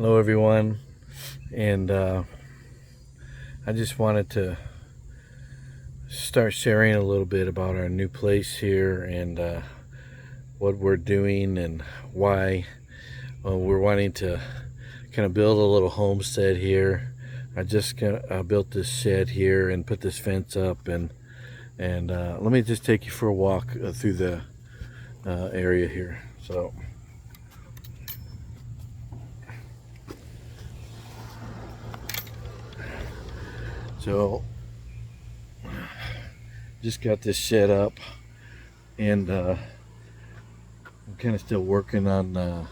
Hello, everyone, and I just wanted to start sharing a little bit about our new place here and what we're doing and why we're wanting to kind of build a little homestead here. I just built this shed here and put this fence up, and let me just take you for a walk through the area here. So just got this shed up, and I'm kind of still working on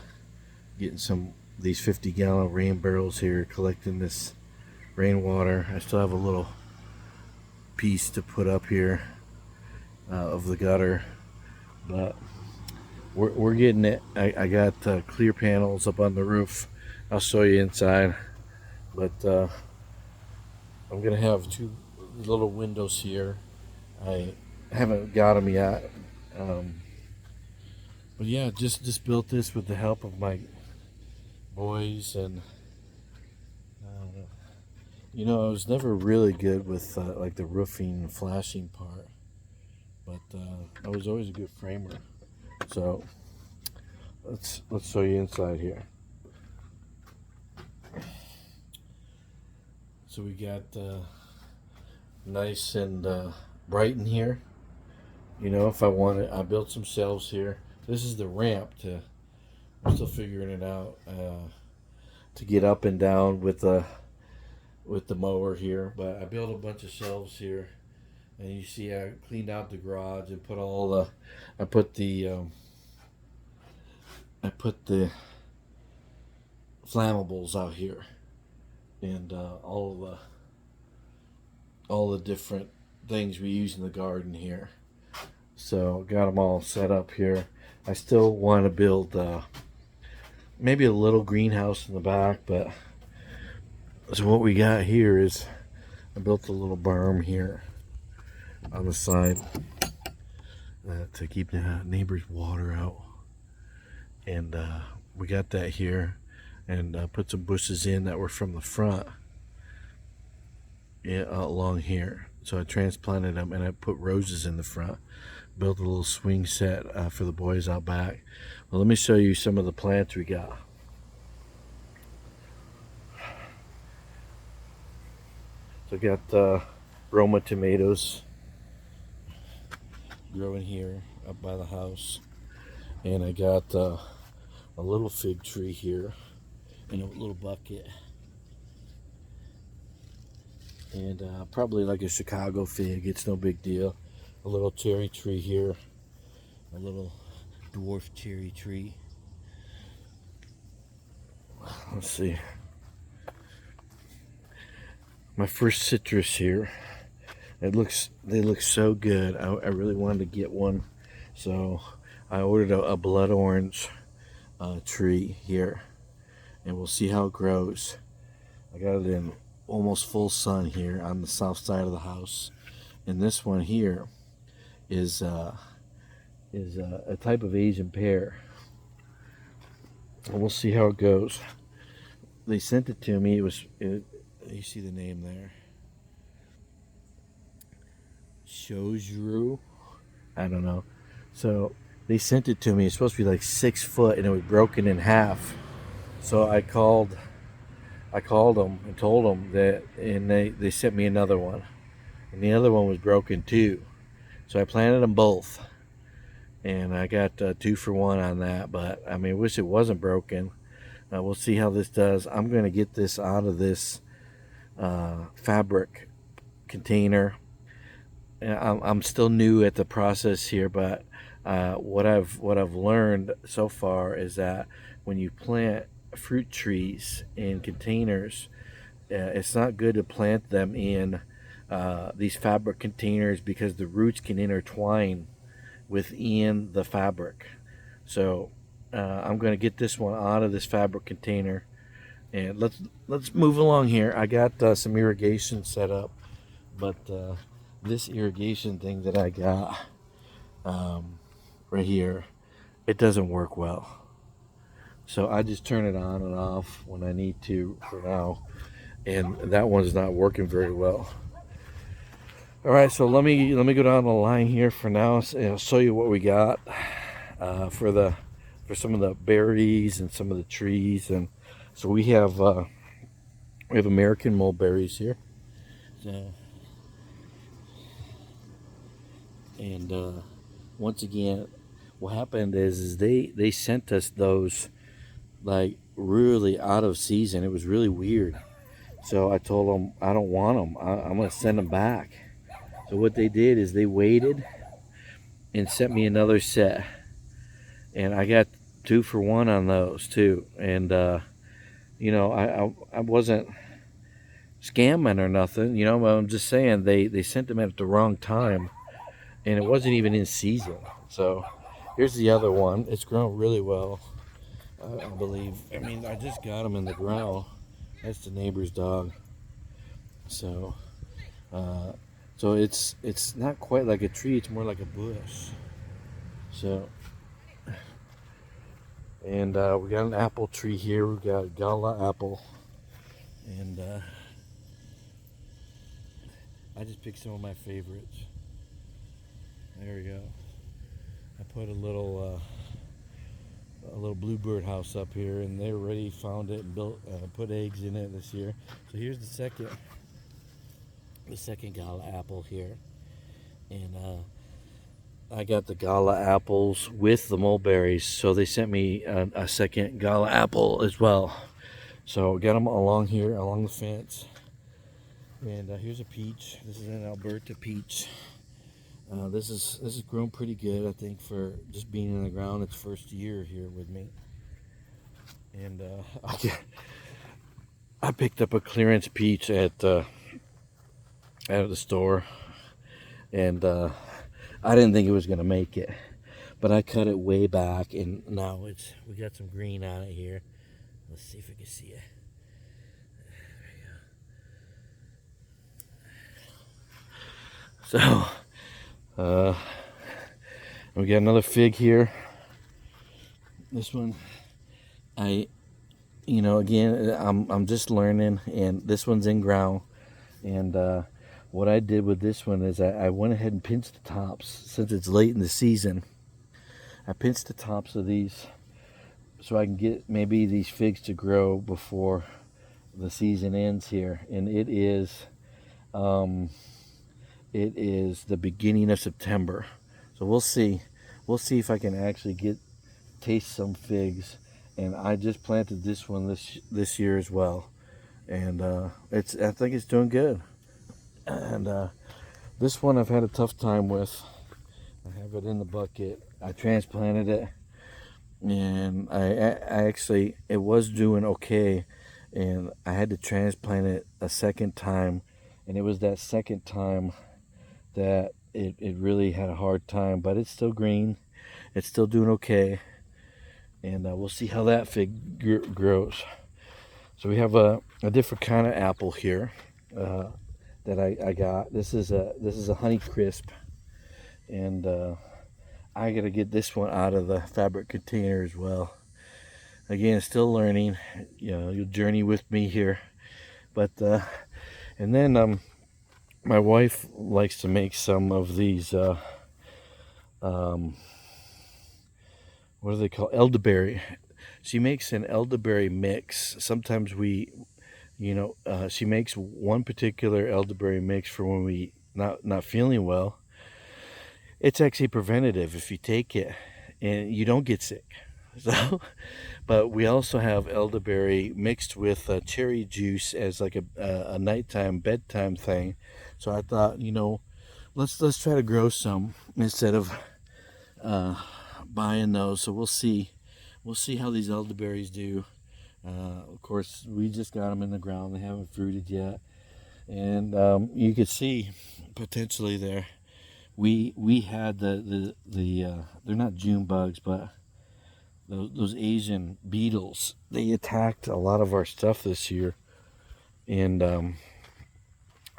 getting some these 50-gallon rain barrels here, collecting this rainwater. I still have a little piece to put up here of the gutter, but we're getting it. I got clear panels up on the roof. I'll show you inside, but I'm gonna have two little windows here. I haven't got them yet, but yeah, just built this with the help of my boys, and I was never really good with like the roofing and flashing part, but I was always a good framer. So let's show you inside here. So we got nice and bright in here. If I want it, I built some shelves here. This is the ramp to. I'm still figuring it out to get up and down with the mower here. But I built a bunch of shelves here, and you see I cleaned out the garage and put all the. I put the flammables out here, and all the different things we use in the garden here. So got them all set up here. I still want to build maybe a little greenhouse in the back, but so what we got here is I built a little berm here on the side to keep the neighbor's water out, and we got that here, and put some bushes in that were from the front, along here. So I transplanted them, and I put roses in the front. Built a little swing set for the boys out back. Well, let me show you some of the plants we got. So I got Roma tomatoes growing here up by the house, and I got a little fig tree here in a little bucket, and probably like a Chicago fig. It's no big deal. A little cherry tree here, a little dwarf cherry tree. Let's see. My first citrus here. They look so good. I really wanted to get one, so I ordered a blood orange tree here, and we'll see how it grows. I got it in almost full sun here on the south side of the house, and this one here is a type of Asian pear. And we'll see how it goes. They sent it to me. You see the name there, Shojuru. I don't know. So they sent it to me. It's supposed to be like 6 foot, and it was broken in half. So I called them and told them that, and they sent me another one, and the other one was broken too. So I planted them both, and I got 2 for 1 on that. But I mean, I wish it wasn't broken. We'll see how this does. I'm going to get this out of this fabric container. I'm still new at the process here, but what I've learned so far is that when you plant fruit trees in containers, it's not good to plant them in these fabric containers, because the roots can intertwine within the fabric. So I'm going to get this one out of this fabric container, and let's move along here. I got some irrigation set up, but this irrigation thing that I got right here, it doesn't work well. So I just turn it on and off when I need to for now, and that one's not working very well. All right, so let me go down the line here for now and I'll show you what we got for some of the berries and some of the trees. And so we have American mulberries here. So, and once again, what happened is they sent us those like really out of season. It was really weird. So I told them I don't want them. I'm gonna send them back. So what they did is they waited and sent me another set, and I got 2 for 1 on those too. And I wasn't scamming or nothing, but I'm just saying they sent them at the wrong time, and it wasn't even in season. So here's the other one. It's grown really well, I believe. I mean, I just got them in the ground. That's the neighbor's dog. So it's not quite like a tree. It's more like a bush. So, and we got an apple tree here. We got a gala apple, and I just picked some of my favorites. There we go. I put a little bluebird house up here, and they already found it and put eggs in it this year. So here's the second gala apple here, and I got the gala apples with the mulberries, so they sent me a second gala apple as well. So got them along here, along the fence. And here's a peach. This is an Alberta peach. This is grown pretty good, I think, for just being in the ground. Its first year here with me. And I picked up a clearance peach at the store, and I didn't think it was gonna make it, but I cut it way back, and now we got some green on it here. Let's see if we can see it. So, we got another fig here. This one, again, I'm just learning, and this one's in ground. And what I did with this one is I went ahead and pinched the tops since it's late in the season. I pinched the tops of these so I can get maybe these figs to grow before the season ends here. And it is the beginning of September, so we'll see if I can actually taste some figs. And I just planted this one this year as well, and I think it's doing good. And this one I've had a tough time with. I have it in the bucket. I transplanted it, and I actually, it was doing okay, and I had to transplant it a second time, and it was that second time that it really had a hard time. But it's still green. It's still doing okay, and we'll see how that fig grows. So we have a different kind of apple here that I got. This is a Honey Crisp, and I gotta get this one out of the fabric container as well. Again, still learning. You'll journey with me here. But and then my wife likes to make some of these what do they call, elderberry. She makes an elderberry mix. Sometimes she makes one particular elderberry mix for when we not feeling well. It's actually preventative if you take it, and you don't get sick. So, but we also have elderberry mixed with cherry juice as like a nighttime bedtime thing. So I thought, let's try to grow some instead of buying those. So we'll see how these elderberries do. Of course, we just got them in the ground. They haven't fruited yet, and you could see potentially there. We had the they're not June bugs, but those Asian beetles. They attacked a lot of our stuff this year, and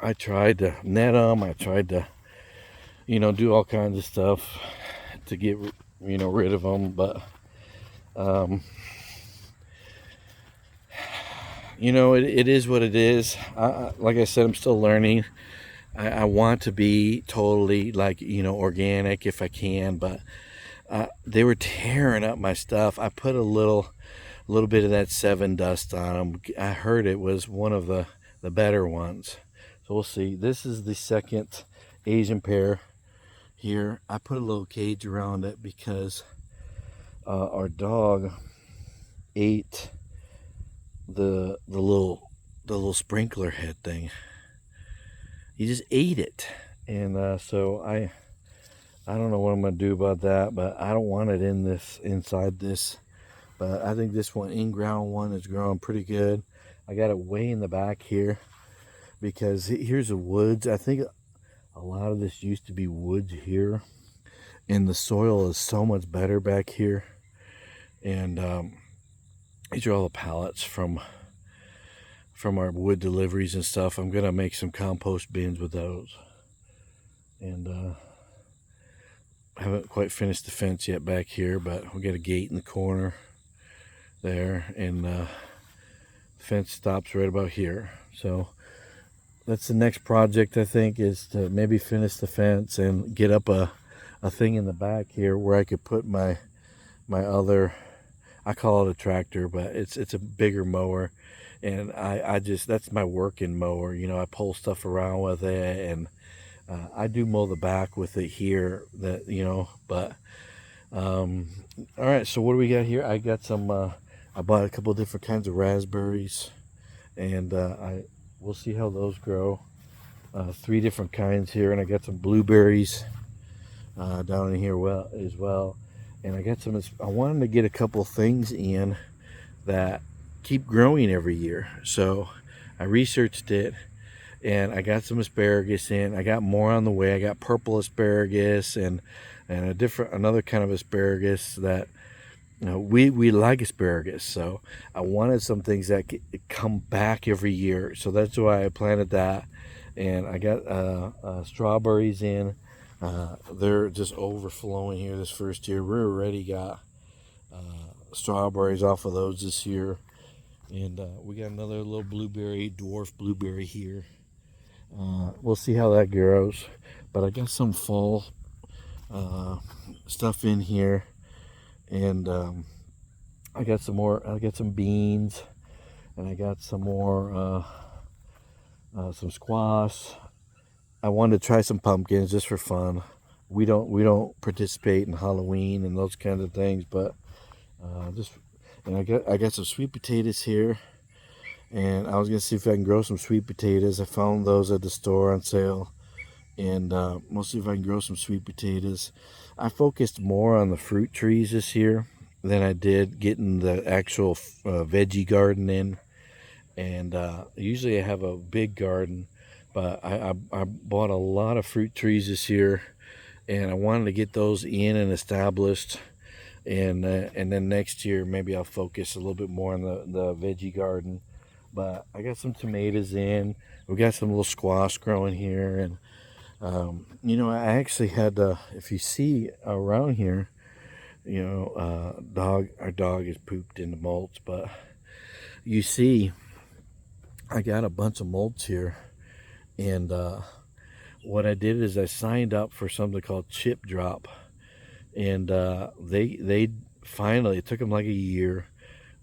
I tried to net them. I tried to do all kinds of stuff to get rid of them, but it is what it is. Like I said, I'm still learning. I want to be totally like, organic if I can, but they were tearing up my stuff. I put a little bit of that Seven Dust on them. I heard it was one of the better ones. So we'll see. This is the second Asian pear here. I put a little cage around it because our dog ate the little sprinkler head thing. He just ate it, and so I don't know what I'm gonna do about that, but I don't want it inside this. But I think this one, in-ground one, is growing pretty good. I got it way in the back here because here's the woods. I think a lot of this used to be woods here, and the soil is so much better back here. And these are all the pallets from our wood deliveries and stuff. I'm gonna make some compost bins with those. And I haven't quite finished the fence yet back here, but we got a gate in the corner there, and the fence stops right about here. So that's the next project, I think, is to maybe finish the fence and get up a thing in the back here where I could put my other, I call it a tractor, but it's a bigger mower, and I just, that's my working mower. I pull stuff around with it, and I do mow the back with it here, but all right, so what do we got here? I got some I bought a couple different kinds of raspberries, and we'll see how those grow. 3 different kinds here, and I got some blueberries down in here as well. And I got some, I wanted to get a couple things in that keep growing every year. So I researched it, and I got some asparagus in. I got more on the way. I got purple asparagus and another kind of asparagus that, we like asparagus. So I wanted some things that could come back every year. So that's why I planted that. And I got strawberries in. They're just overflowing here this first year. We already got strawberries off of those this year. And we got another little dwarf blueberry here. We'll see how that grows. But I got some fall stuff in here. And I got some beans. And I got some more, some squash. I wanted to try some pumpkins just for fun. We don't participate in Halloween and those kinds of things, but and I got some sweet potatoes here, and I was gonna see if I can grow some sweet potatoes. I found those at the store on sale, and we'll see if I can grow some sweet potatoes. I focused more on the fruit trees this year than I did getting the actual veggie garden in, and usually I have a big garden. But I bought a lot of fruit trees this year, and I wanted to get those in and established, and then next year maybe I'll focus a little bit more on the veggie garden. But I got some tomatoes in. We got some little squash growing here, and I actually had if you see around here, our dog is pooped in the mulch, but you see I got a bunch of mulch here. And what I did is I signed up for something called Chip Drop, and they finally, it took them like a year,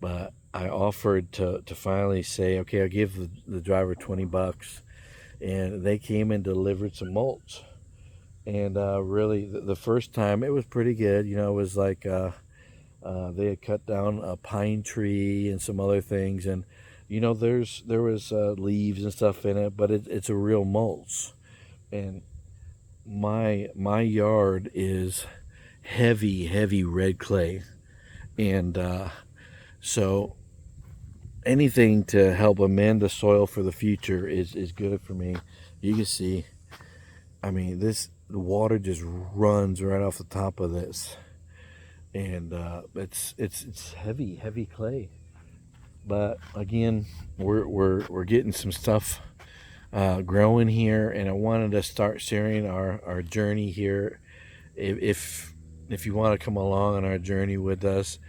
but I offered to finally say, okay, I'll give the driver $20, and they came and delivered some mulch. And really, the first time it was pretty good. It was like they had cut down a pine tree and some other things, and there was leaves and stuff in it, but it's a real mulch. And my yard is heavy red clay, and so anything to help amend the soil for the future is good for me. You can see, I mean, the water just runs right off the top of this, and it's heavy clay. But again, we're getting some stuff growing here, and I wanted to start sharing our journey here. If you want to come along on our journey with us,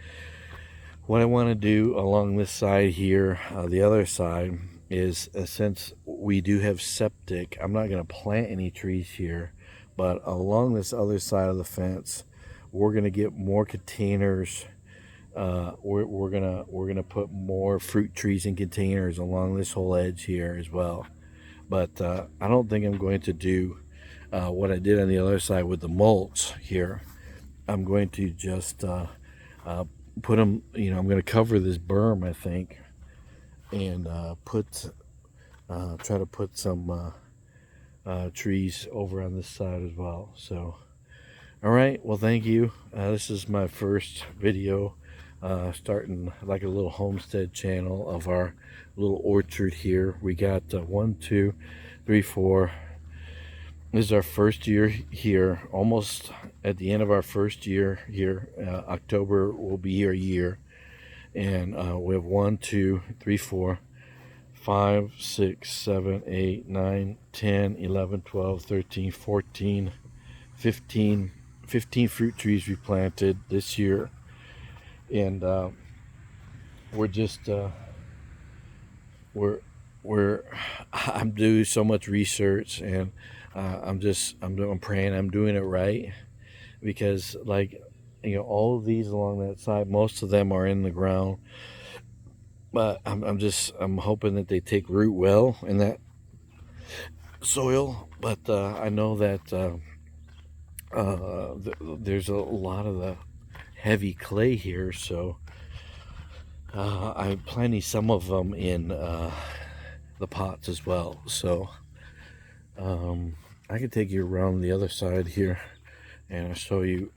What I want to do along this side here, the other side, is since we do have septic, I'm not going to plant any trees here, but along this other side of the fence, we're going to get more containers. We're gonna put more fruit trees in containers along this whole edge here as well. But I don't think I'm going to do what I did on the other side with the mulch here. I'm going to just put them, I'm going to cover this berm, I think, and try to put some trees over on this side as well. So, all right, well, thank you. This is my first video, starting like a little homestead channel of our little orchard here. We got 1, 2, 3, 4. This is our first year here, almost at the end of our first year here. October will be here a year. And we have 1, 2, 3, 4, 5, 6, 7, 8, 9, 10, 11, 12, 13, 14, 15 fruit trees we planted this year. And we're just I'm doing so much research, and I'm praying I'm doing it right, because like, all of these along that side, most of them are in the ground, but I'm hoping that they take root well in that soil. But I know that there's a lot of the heavy clay here, so I'm planting some of them in the pots as well. So I can take you around the other side here and I'll show you.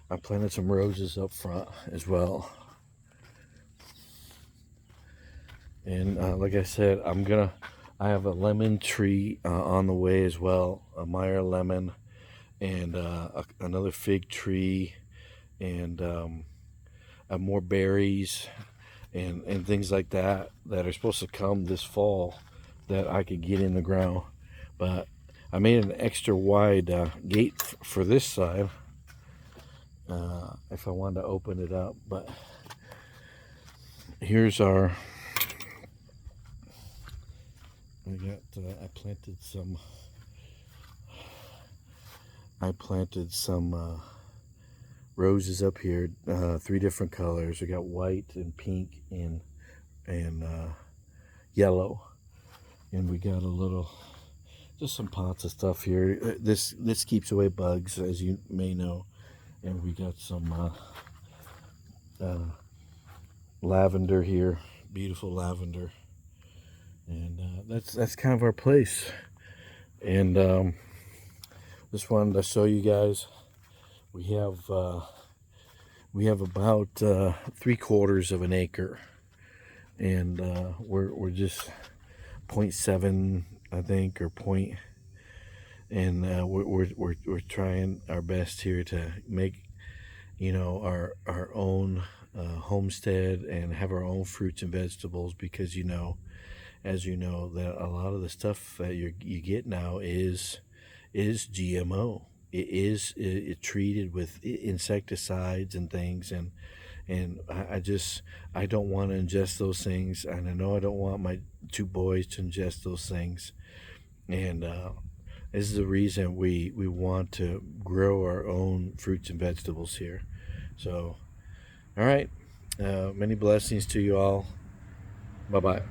I planted some roses up front as well. And like I said, I have a lemon tree on the way as well, a Meyer lemon, and another fig tree, and more berries and things like that are supposed to come this fall that I could get in the ground. But I made an extra wide gate for this side if I wanted to open it up. But here's our, I planted some roses up here, 3 different colors. We got white and pink and yellow, and we got just some pots of stuff here. This keeps away bugs, as you may know. And we got some lavender here, beautiful lavender, and that's kind of our place. And just wanted to show you guys. We have about 3/4 of an acre, and we're just 0.7, I think, or point. And we're trying our best here to make our own homestead and have our own fruits and vegetables, because as you know, that a lot of the stuff that you get now is GMO. It's treated with insecticides and things, and I don't want to ingest those things, and I know I don't want my 2 boys to ingest those things. And this is the reason we want to grow our own fruits and vegetables here. So, all right, many blessings to you all. Bye-bye.